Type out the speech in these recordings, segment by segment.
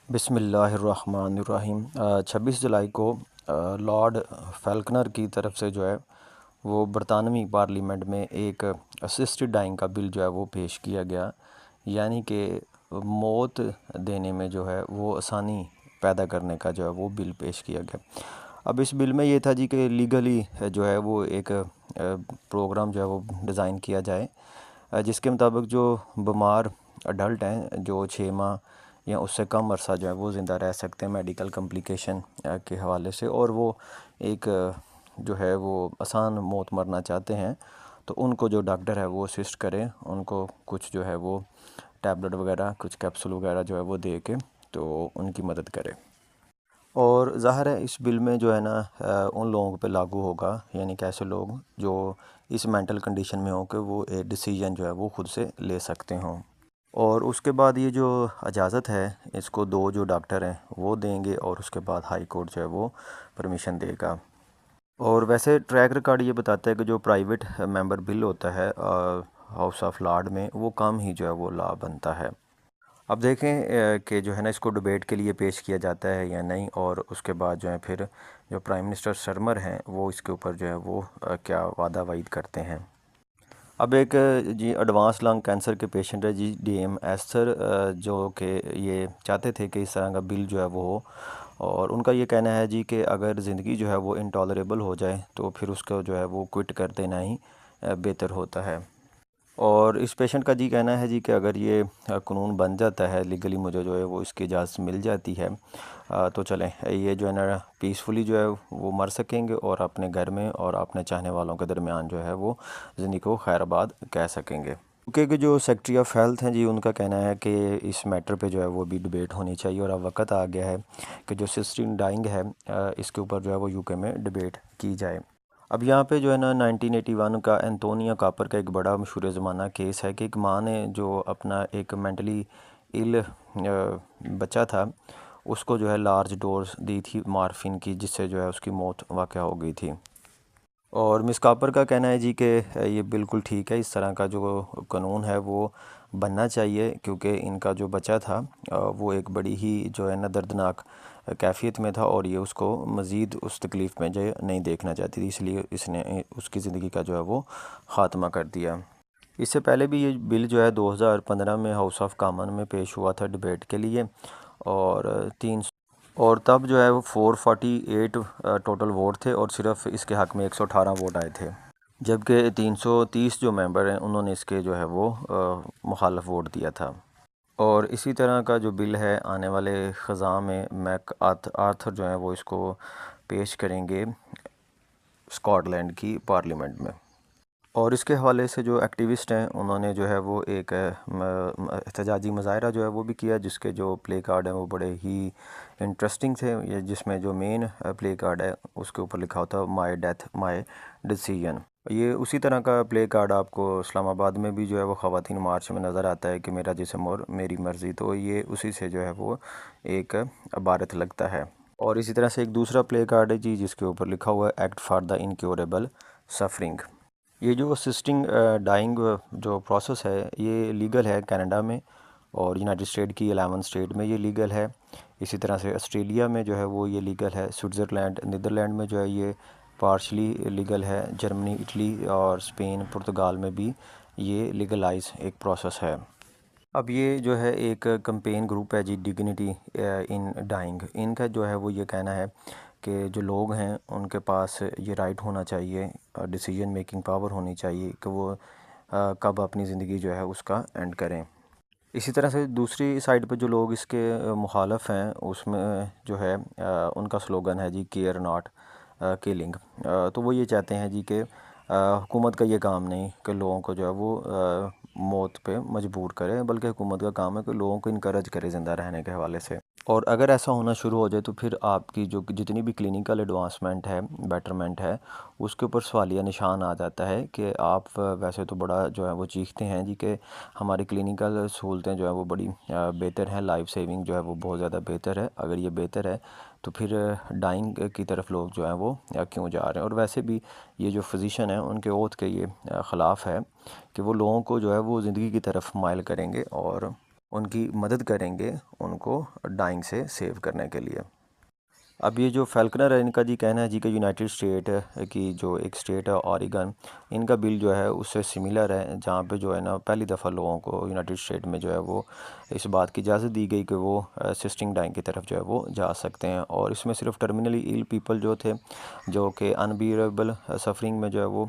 بسم اللہ الرحمن الرحیم 26 جولائی کو لارڈ فیلکنر کی طرف سے جو ہے وہ برطانوی پارلیمنٹ میں ایک اسسٹڈ ڈائنگ کا بل جو ہے وہ پیش کیا گیا، یعنی کہ موت دینے میں جو ہے وہ آسانی پیدا کرنے کا جو ہے وہ بل پیش کیا گیا۔ اب اس بل میں یہ تھا جی کہ لیگلی جو ہے وہ ایک پروگرام جو ہے وہ ڈیزائن کیا جائے، جس کے مطابق جو بیمار اڈلٹ ہیں جو 6 ماہ یا اس سے کم عرصہ جو ہے وہ زندہ رہ سکتے ہیں میڈیکل کمپلیکیشن کے حوالے سے، اور وہ ایک جو ہے وہ آسان موت مرنا چاہتے ہیں، تو ان کو جو ڈاکٹر ہے وہ اسسٹ کرے، ان کو کچھ جو ہے وہ ٹیبلٹ وغیرہ، کچھ کیپسول وغیرہ جو ہے وہ دے کے تو ان کی مدد کرے۔ اور ظاہر ہے اس بل میں جو ہے نا ان لوگوں پہ لاگو ہوگا، یعنی کہ ایسے لوگ جو اس مینٹل کنڈیشن میں ہوں کہ وہ ایک ڈیسیجن جو ہے وہ خود سے لے سکتے ہوں۔ اور اس کے بعد یہ جو اجازت ہے اس کو 2 جو ڈاکٹر ہیں وہ دیں گے، اور اس کے بعد ہائی کورٹ جو ہے وہ پرمیشن دے گا۔ اور ویسے ٹریک ریکارڈ یہ بتاتا ہے کہ جو پرائیویٹ ممبر بل ہوتا ہے ہاؤس آف لارڈ میں، وہ کم ہی جو ہے وہ لا بنتا ہے۔ اب دیکھیں کہ جو ہے نا اس کو ڈیبیٹ کے لیے پیش کیا جاتا ہے یا نہیں، اور اس کے بعد جو ہے پھر جو پرائم منسٹر سرمر ہیں وہ اس کے اوپر جو ہے وہ کیا وعدہ وعید کرتے ہیں۔ اب ایک جی ایڈوانس لنگ کینسر کے پیشنٹ ہے جی ڈی ایم ایستھر، جو کہ یہ چاہتے تھے کہ اس طرح کا بل جو ہے وہ ہو، اور ان کا یہ کہنا ہے جی کہ اگر زندگی جو ہے وہ انٹالریبل ہو جائے تو پھر اس کو جو ہے وہ کوئٹ کر دینا ہی بہتر ہوتا ہے۔ اور اس پیشنٹ کا جی کہنا ہے جی کہ اگر یہ قانون بن جاتا ہے، لیگلی مجھے جو ہے وہ اس کی اجازت مل جاتی ہے، تو چلیں یہ جو ہے نا پیسفلی جو ہے وہ مر سکیں گے، اور اپنے گھر میں اور اپنے چاہنے والوں کے درمیان جو ہے وہ زندگی کو خیر آباد کہہ سکیں گے۔ کیونکہ جو سیکٹری آف ہیلتھ ہیں جی ان کا کہنا ہے کہ اس میٹر پہ جو ہے وہ بھی ڈیبیٹ ہونی چاہیے، اور اب وقت آ گیا ہے کہ جو سسٹین ڈائنگ ہے اس کے اوپر جو ہے وہ یو کے میں ڈیبیٹ کی جائے۔ اب یہاں پہ جو ہے نا 1981 کا اینتونیا کاپر کا ایک بڑا مشہور زمانہ کیس ہے کہ ایک ماں نے جو اپنا ایک مینٹلی ایل بچہ تھا اس کو جو ہے لارج ڈوز دی تھی مارفین کی، جس سے جو ہے اس کی موت واقع ہو گئی تھی۔ اور مس کاپر کا کہنا ہے جی کہ یہ بالکل ٹھیک ہے، اس طرح کا جو قانون ہے وہ بننا چاہیے، کیونکہ ان کا جو بچہ تھا وہ ایک بڑی ہی جو ہے نا دردناک کیفیت میں تھا، اور یہ اس کو مزید اس تکلیف میں جو نہیں دیکھنا چاہتی تھی، اس لیے اس نے اس کی زندگی کا جو ہے وہ خاتمہ کر دیا۔ اس سے پہلے بھی یہ بل جو ہے 2015 میں ہاؤس آف کامن میں پیش ہوا تھا ڈیبیٹ کے لیے، اور تب جو ہے وہ 448 ٹوٹل ووٹ تھے، اور صرف اس کے حق میں 118 ووٹ آئے تھے، جبکہ 330 جو ممبر ہیں انہوں نے اس کے جو ہے وہ مخالف ووٹ دیا تھا۔ اور اسی طرح کا جو بل ہے آنے والے خزاں میں میک آرتھر جو ہیں وہ اس کو پیش کریں گے اسکاٹ لینڈ کی پارلیمنٹ میں۔ اور اس کے حوالے سے جو ایکٹیوسٹ ہیں انہوں نے جو ہے وہ ایک احتجاجی مظاہرہ جو ہے وہ بھی کیا، جس کے جو پلے کارڈ ہیں وہ بڑے ہی انٹرسٹنگ تھے، جس میں جو مین پلے کارڈ ہے اس کے اوپر لکھا ہوتا ہے مائی ڈیتھ مائی ڈیسیژن۔ یہ اسی طرح کا پلے کارڈ آپ کو اسلام آباد میں بھی جو ہے وہ خواتین مارچ میں نظر آتا ہے کہ میرا جسم اور میری مرضی، تو یہ اسی سے جو ہے وہ ایک عبارت لگتا ہے۔ اور اسی طرح سے ایک دوسرا پلے کارڈ ہے جی جس کے اوپر لکھا ہوا ہے act for the incurable suffering. یہ جو اسسٹنگ ڈائنگ جو پروسیس ہے یہ لیگل ہے کینیڈا میں، اور یونائٹڈ اسٹیٹ کی 11 اسٹیٹ میں یہ لیگل ہے، اسی طرح سے آسٹریلیا میں جو ہے وہ یہ لیگل ہے، سوئٹزرلینڈ نیدرلینڈ میں جو ہے یہ پارشلی لیگل ہے، جرمنی اٹلی اور اسپین پرتگال میں بھی یہ لیگلائز ایک پروسیس ہے۔ اب یہ جو ہے ایک کمپین گروپ ہے جی ڈگنیٹی ان ڈائنگ، ان کا جو ہے وہ یہ کہنا ہے کہ جو لوگ ہیں ان کے پاس یہ رائٹ ہونا چاہیے، ڈیسیجن میکنگ پاور ہونی چاہیے کہ وہ کب اپنی زندگی جو ہے اس کا اینڈ کریں۔ اسی طرح سے دوسری سائڈ پہ جو لوگ اس کے مخالف ہیں اس میں جو ہے ان کا سلوگن ہے جی کیئر ناٹ کلنگ، تو وہ یہ چاہتے ہیں جی کہ حکومت کا یہ کام نہیں کہ لوگوں کو جو ہے وہ موت پہ مجبور کرے، بلکہ حکومت کا کام ہے کہ لوگوں کو انکریج کرے زندہ رہنے کے حوالے سے۔ اور اگر ایسا ہونا شروع ہو جائے تو پھر آپ کی جو جتنی بھی کلینیکل ایڈوانسمنٹ ہے، بیٹرمنٹ ہے، اس کے اوپر سوالیہ نشان آ جاتا ہے کہ آپ ویسے تو بڑا جو ہے وہ چیختے ہیں جی کہ ہماری کلینیکل سہولتیں جو ہے وہ بڑی بہتر ہیں، لائف سیونگ جو ہے وہ بہت زیادہ بہتر ہے، اگر یہ بہتر ہے تو پھر ڈائنگ کی طرف لوگ جو ہیں وہ کیوں جا رہے ہیں؟ اور ویسے بھی یہ جو فزیشین ہیں ان کے اوتھ کے یہ خلاف ہے کہ وہ لوگوں کو جو ہے وہ زندگی کی طرف مائل کریں گے، اور ان کی مدد کریں گے ان کو ڈائنگ سے سیو کرنے کے لیے۔ اب یہ جو فیلکنر ہے ان کا جی کہنا ہے جی کہ یونائٹڈ اسٹیٹ کی جو ایک اسٹیٹ ہے اوریگن، ان کا بل جو ہے اس سے سملر ہے، جہاں پہ جو ہے نا پہلی دفعہ لوگوں کو یونائٹڈ اسٹیٹ میں جو ہے وہ اس بات کی اجازت دی گئی کہ وہ اسسٹنگ ڈائنگ کی طرف جو ہے وہ جا سکتے ہیں، اور اس میں صرف ٹرمینلی ایل پیپل جو تھے، جو کہ انبیئریبل سفرنگ میں جو ہے وہ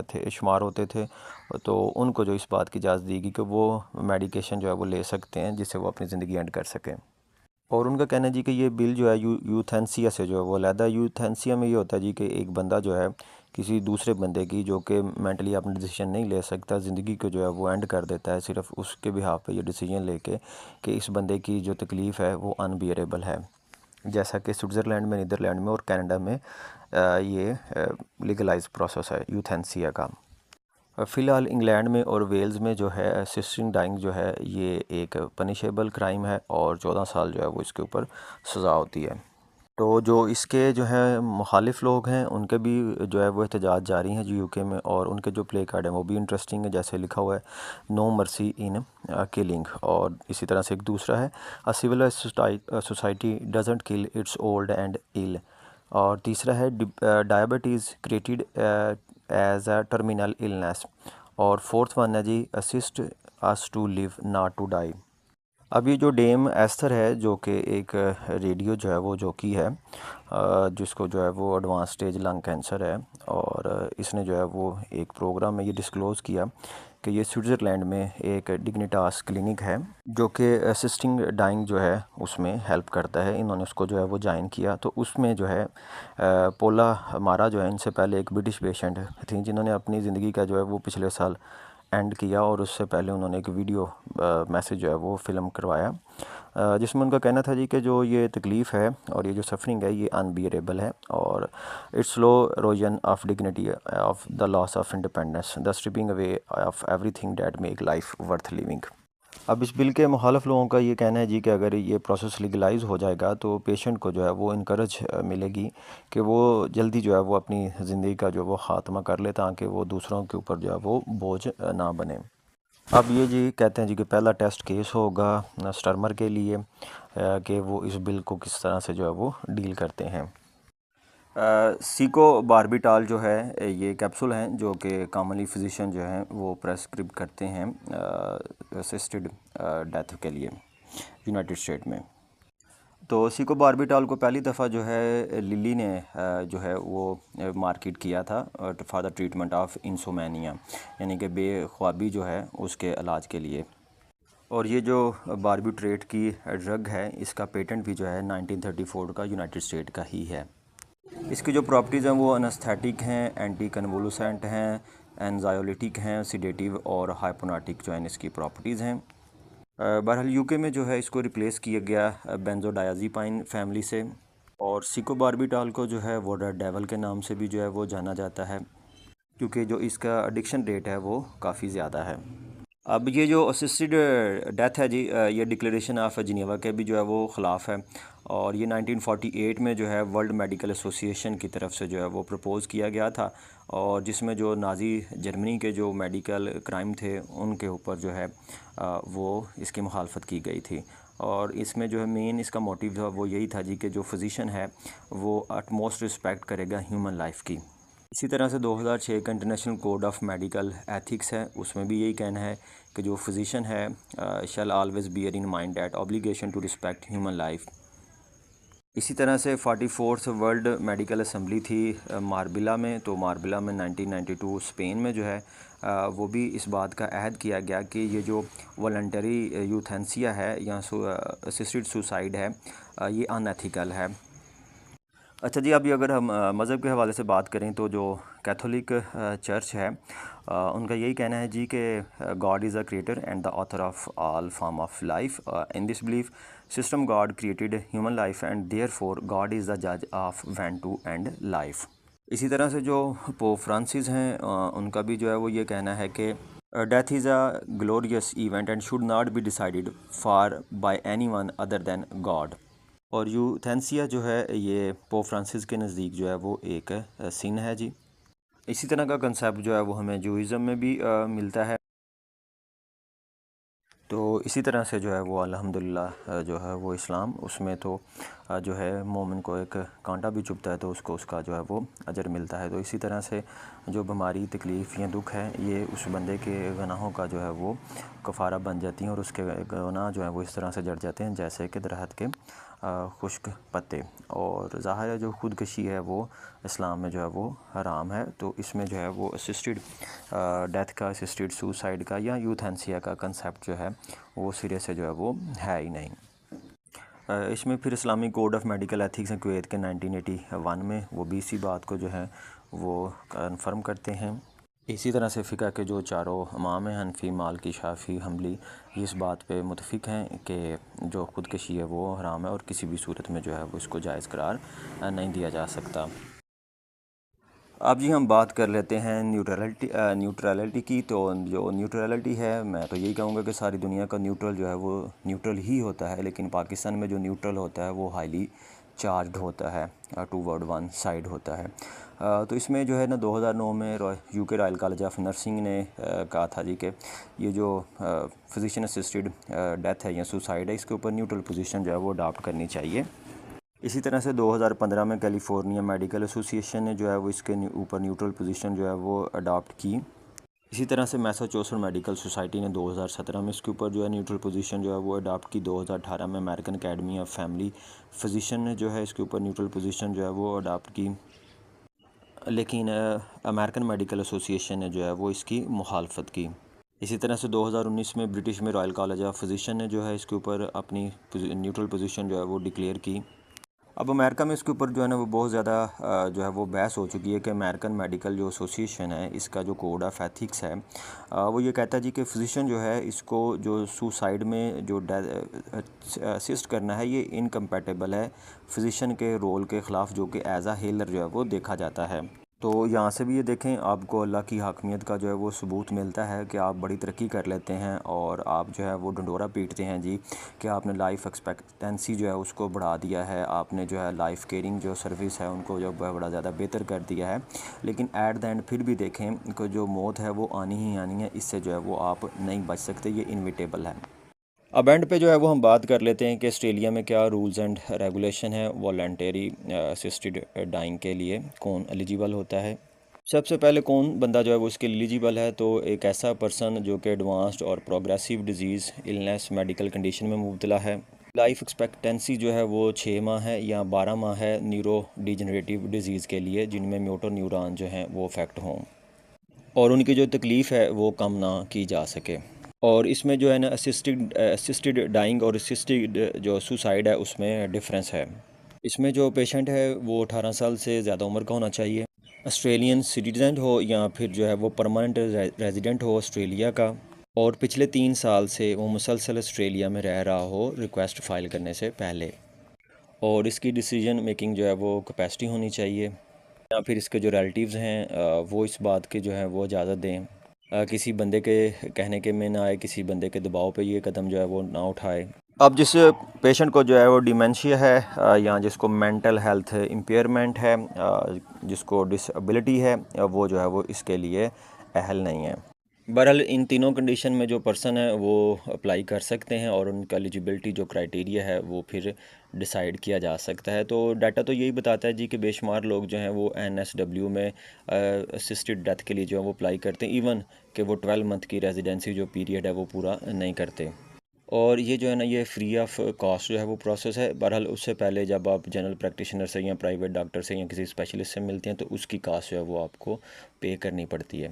تھے شمار ہوتے تھے، تو ان کو جو اس بات کی اجازت دی گئی کہ وہ میڈیکیشن جو ہے وہ لے سکتے ہیں جس سے وہ اپنی زندگی اینڈ کر سکیں۔ اور ان کا کہنا ہے جی کہ یہ بل جو ہے یوتھینسیا سے جو ہے وہ علیحدہ، یوتھینسیا میں یہ ہوتا ہے جی کہ ایک بندہ جو ہے کسی دوسرے بندے کی جو کہ مینٹلی اپنا ڈیسیجن نہیں لے سکتا، زندگی کو جو ہے وہ اینڈ کر دیتا ہے صرف اس کے بہاف پہ یہ ڈیسیجن لے کے کہ اس بندے کی جو تکلیف ہے وہ انبیئریبل ہے، جیسا کہ سوئٹزرلینڈ میں، نیدرلینڈ میں اور کینیڈا میں یہ لیگلائز پروسیس ہے یوتھینسیا کا۔ فی الحال انگلینڈ میں اور ویلز میں جو ہے اسسٹنگ ڈائنگ جو ہے یہ ایک پنشیبل کرائم ہے، اور 14 سال جو ہے وہ اس کے اوپر سزا ہوتی ہے۔ تو جو اس کے جو ہے مخالف لوگ ہیں ان کے بھی جو ہے وہ احتجاج جاری ہیں جی یو کے میں، اور ان کے جو پلے کارڈ ہیں وہ بھی انٹرسٹنگ ہے، جیسے لکھا ہوا ہے نو مرسی ان کلنگ، اور اسی طرح سے ایک دوسرا ہے a civilized society doesn't kill its old and ill, اور تیسرا ہے diabetes created as a terminal illness, اور فورتھ ون ہے جی assist us to live not to die. اب یہ جو ڈیم ایستھر ہے جو کہ ایک ریڈیو جو ہے وہ جوکی ہے، جس کو جو ہے وہ ایڈوانس سٹیج لنگ کینسر ہے، اور اس نے جو ہے وہ ایک پروگرام میں یہ ڈسکلوز کیا کہ یہ سوئٹزرلینڈ میں ایک ڈگنیٹاس کلینک ہے جو کہ اسسٹنگ ڈائنگ جو ہے اس میں ہیلپ کرتا ہے، انہوں نے اس کو جو ہے وہ جوائن کیا، تو اس میں جو ہے پولا مارا جو ہے ان سے پہلے ایک برٹش پیشنٹ تھیں جنہوں نے اپنی زندگی کا جو ہے وہ پچھلے سال اینڈ کیا، اور اس سے پہلے انہوں نے ایک ویڈیو میسیج جو ہے وہ فلم کروایا، جس میں ان کا کہنا تھا جی کہ جو یہ تکلیف ہے اور یہ جو سفرنگ ہے یہ انبیئریبل ہے، اور it's slow erosion of dignity of the loss of independence the stripping away of everything that make life worth living. اب اس بل کے مخالف لوگوں کا یہ کہنا ہے جی کہ اگر یہ پروسیس لیگلائز ہو جائے گا تو پیشنٹ کو جو ہے وہ انکریج ملے گی کہ وہ جلدی جو ہے وہ اپنی زندگی کا جو وہ خاتمہ کر لے، تاکہ وہ دوسروں کے اوپر جو ہے وہ بوجھ نہ بنے۔ اب یہ جی کہتے ہیں جی کہ پہلا ٹیسٹ کیس ہوگا سٹرمر کے لیے کہ وہ اس بل کو کس طرح سے جو ہے وہ ڈیل کرتے ہیں۔ سیکو باربیٹال جو ہے یہ کیپسول ہیں جو کہ کامنلی فزیشین جو ہیں وہ پریسکرائب کرتے ہیں اسسٹڈ ڈیتھ کے لیے یونائٹڈ اسٹیٹ میں۔ تو سیکو باربیٹال کو پہلی دفعہ جو ہے للی نے جو ہے وہ مارکیٹ کیا تھا فار دا ٹریٹمنٹ آف انسومینیا، یعنی کہ بے خوابی جو ہے اس کے علاج کے لیے، اور یہ جو باربیٹریٹ کی ڈرگ ہے اس کا پیٹنٹ بھی جو ہے 1934 کا یونائٹڈ اسٹیٹ کا ہی ہے۔ اس کی جو پراپرٹیز ہیں وہ انستھیٹک ہیں، اینٹی کنوولوسنٹ ہیں، انزائیولیٹک ہیں، سیڈیٹیو اور ہائپوناٹک جو ہیں اس کی پراپرٹیز ہیں۔ بہرحال یو کے میں جو ہے اس کو ریپلیس کیا گیا بینزوڈائازیپائن فیملی سے، اور سیکو باربیٹال کو جو ہے واٹر ڈیول کے نام سے بھی جو ہے وہ جانا جاتا ہے، کیونکہ جو اس کا ایڈکشن ریٹ ہے وہ کافی زیادہ ہے۔ اب یہ جو اسسٹڈ ڈیتھ ہے جی یہ ڈکلیریشن آف جنیوا کے بھی جو ہے وہ خلاف ہے، اور یہ 1948 میں جو ہے ورلڈ میڈیکل ایسوسی ایشن کی طرف سے جو ہے وہ پرپوز کیا گیا تھا، اور جس میں جو نازی جرمنی کے جو میڈیکل کرائم تھے ان کے اوپر جو ہے وہ اس کی مخالفت کی گئی تھی، اور اس میں جو ہے مین اس کا موٹیو تھا وہ یہی تھا جی کہ جو فزیشین ہے وہ اٹ موسٹ رسپیکٹ کرے گا ہیومن لائف کی۔ اسی طرح سے 2006 کا international code of medical ethics ہے، اس میں بھی یہی کہنا ہے کہ جو فزیشین ہے shall always bear in mind that obligation to respect human life. اسی طرح سے 44 ورلڈ میڈیکل اسمبلی تھی ماربلا میں، تو ماربلا میں 1992 اسپین میں جو ہے وہ بھی اس بات کا عہد کیا گیا کہ یہ جو والنٹری یوتھینسیا ہے یا اسسٹڈ سوسائڈ ہے یہ ان ایتھیکل ہے۔ اچھا جی، ابھی اگر ہم مذہب کے حوالے سے بات کریں تو جو کیتھولک چرچ ہے ان کا یہی کہنا ہے جی کہ God is a creator and the author of all form of life, in this belief system God created human life and therefore God is the جج of when to end life. اسی طرح سے جو pope Francis ہیں ان کا بھی جو ہے وہ یہ کہنا ہے کہ death is a glorious event and should not be decided for by any one other than God, اور یوتھینسیا جو ہے یہ پوپ فرانسس کے نزدیک جو ہے وہ ایک سن ہے جی۔ اسی طرح کا کنسیپٹ جو ہے وہ ہمیں جوئزم میں بھی ملتا ہے۔ تو اسی طرح سے جو ہے وہ الحمدللہ جو ہے وہ اسلام، اس میں تو جو ہے مومن کو ایک کانٹا بھی چبھتا ہے تو اس کو اس کا جو ہے وہ اجر ملتا ہے۔ تو اسی طرح سے جو بیماری، تکلیف یا دکھ ہے، یہ اس بندے کے گناہوں کا جو ہے وہ کفارہ بن جاتی ہیں، اور اس کے گناہ جو ہیں وہ اس طرح سے جڑ جاتے ہیں جیسے کہ درخت کے خشک پتے۔ اور ظاہر ہے جو خودکشی ہے وہ اسلام میں جو ہے وہ حرام ہے، تو اس میں جو ہے وہ اسسٹڈ ڈیتھ کا، اسسٹڈ سوسائڈ کا یا یوتھینسیا کا کنسیپٹ جو ہے وہ سرے سے جو ہے وہ ہے ہی نہیں۔ اس میں پھر اسلامی کوڈ آف میڈیکل ایتھکس ہیں کویت کے 1981 میں، وہ بھی اسی بات کو جو ہے وہ کنفرم کرتے ہیں۔ اسی طرح سے فقہ کے جو چاروں امام ہیں، حنفی، مالکی، شافعی، حنبلی، یہ اس بات پہ متفق ہیں کہ جو خودکشی ہے وہ حرام ہے، اور کسی بھی صورت میں جو ہے وہ اس کو جائز قرار نہیں دیا جا سکتا۔ اب جی ہم بات کر لیتے ہیں نیوٹرلٹی کی۔ تو جو نیوٹرلٹی ہے، میں تو یہی کہوں گا کہ ساری دنیا کا نیوٹرل جو ہے وہ نیوٹرل ہی ہوتا ہے، لیکن پاکستان میں جو نیوٹرل ہوتا ہے وہ ہائیلی چارجڈ ہوتا ہے، ٹوورڈ ون سائڈ ہوتا ہے۔ تو اس میں جو ہے نا 2009 میں یو کے رائل کالج آف نرسنگ نے کہا تھا جی کہ یہ جو فزیشین اسسٹڈ ڈیتھ ہے یا سوسائڈ ہے، اس کے اوپر نیوٹرل پوزیشن جو ہے وہ اڈاپٹ کرنی چاہیے۔ اسی طرح سے 2015 میں کیلیفورنیا میڈیکل ایسوسی ایشن نے جو ہے وہ اس کے اوپر نیوٹرل پوزیشن جو ہے وہ اڈاپٹ کی۔ اسی طرح سے میساچوسٹس میڈیکل سوسائٹی نے 2017 میں اس کے اوپر جو ہے نیوٹرل پوزیشن جو ہے وہ اڈاپٹ کی۔ 2018 میں American academy of family physician نے جو ہے اس کے اوپر نیوٹرل پوزیشن جو ہے وہ اڈاپٹ کی، لیکن امریکن میڈیکل ایسوسی ایشن نے جو ہے وہ اس کی مخالفت کی۔ اسی طرح سے 2019 میں برٹش میں رائل کالج آف فزیشین نے جو ہے اس کے اوپر اپنی نیوٹرل پوزیشن جو ہے وہ ڈکلیئر کی۔ اب امریکہ میں اس کے اوپر جو ہے نا وہ بہت زیادہ جو ہے وہ بحث ہو چکی ہے کہ امریکن میڈیکل جو ایسوسی ایشن ہے، اس کا جو کوڈ آف ایتھکس ہے، وہ یہ کہتا ہے جی کہ فزیشین جو ہے اس کو جو سوسائڈ میں جو اسسٹ کرنا ہے یہ انکمپیٹیبل ہے فزیشین کے رول کے خلاف، جو کہ ایز اے ہیلر جو ہے وہ دیکھا جاتا ہے۔ تو یہاں سے بھی یہ دیکھیں، آپ کو اللہ کی حاکمیت کا جو ہے وہ ثبوت ملتا ہے کہ آپ بڑی ترقی کر لیتے ہیں، اور آپ جو ہے وہ ڈنڈورا پیٹتے ہیں جی کہ آپ نے لائف ایکسپیکٹنسی جو ہے اس کو بڑھا دیا ہے، آپ نے جو ہے لائف کیئرنگ جو سروس ہے ان کو جو بڑا زیادہ بہتر کر دیا ہے، لیکن ایٹ دا اینڈ پھر بھی دیکھیں کہ جو موت ہے وہ آنی ہی آنی ہے، اس سے جو ہے وہ آپ نہیں بچ سکتے، یہ انویٹیبل ہے۔ اب اینڈ پہ جو ہے وہ ہم بات کر لیتے ہیں کہ آسٹریلیا میں کیا رولز اینڈ ریگولیشن ہے والنٹری اسسٹڈ ڈائنگ کے لیے، کون ایلیجیبل ہوتا ہے۔ سب سے پہلے کون بندہ جو ہے وہ اس کے ایلیجیبل ہے، تو ایک ایسا پرسن جو کہ ایڈوانسڈ اور progressive disease, illness, medical condition میں مبتلا ہے۔ لائف ایکسپیکٹنسی جو ہے وہ 6 ماہ ہے یا 12 ماہ ہے نیورو ڈیجنریٹیو ڈیزیز کے لیے، جن میں موٹر نیوران جو ہیں وہ افیکٹ ہوں اور ان کی جو تکلیف ہے وہ کم نہ کی جا سکے۔ اور اس میں جو ہے نا اسسٹڈ ڈائنگ اور اسسٹڈ جو سوسائڈ ہے اس میں ڈفرینس ہے۔ اس میں جو پیشنٹ ہے وہ 18 سال سے زیادہ عمر کا ہونا چاہیے، آسٹریلین سٹیزن ہو یا پھر جو ہے وہ پرماننٹ ریزیڈنٹ ہو آسٹریلیا کا، اور پچھلے 3 سال سے وہ مسلسل آسٹریلیا میں رہ رہا ہو ریکویسٹ فائل کرنے سے پہلے، اور اس کی ڈیسیجن میکنگ جو ہے وہ کیپیسٹی ہونی چاہیے، یا پھر اس کے جو ریلیٹیوز ہیں وہ اس بات کی جو ہے وہ اجازت دیں، کسی بندے کے کہنے کے میں نہ آئے، کسی بندے کے دباؤ پہ یہ قدم جو ہے وہ نہ اٹھائے۔ اب جس پیشنٹ کو جو ہے وہ ڈیمینشیا ہے یا جس کو مینٹل ہیلتھ امپیئرمنٹ ہے، جس کو ڈسیبلٹی ہے، وہ جو ہے وہ اس کے لیے اہل نہیں ہے۔ بہرحال ان تینوں کنڈیشن میں جو پرسن ہے وہ اپلائی کر سکتے ہیں، اور ان کا ایلیجیبلٹی جو کرائٹیریا ہے وہ پھر ڈیسائیڈ کیا جا سکتا ہے۔ تو ڈیٹا تو یہی بتاتا ہے جی کہ بے شمار لوگ جو ہیں وہ NSW میں اسسٹڈ ڈیتھ کے لیے جو ہے وہ اپلائی کرتے ہیں، ایون کہ وہ 12 منتھ کی ریزیڈنسی جو پیریڈ ہے وہ پورا نہیں کرتے، اور یہ جو ہے نا یہ فری آف کاسٹ جو ہے وہ پروسیس ہے۔ بہرحال اس سے پہلے جب آپ جنرل پریکٹیشنر سے یا پرائیویٹ ڈاکٹر سے یا کسی اسپیشلسٹ سے ملتے ہیں تو اس کی کاسٹ جو ہے وہ آپ کو پے کرنی پڑتی ہے۔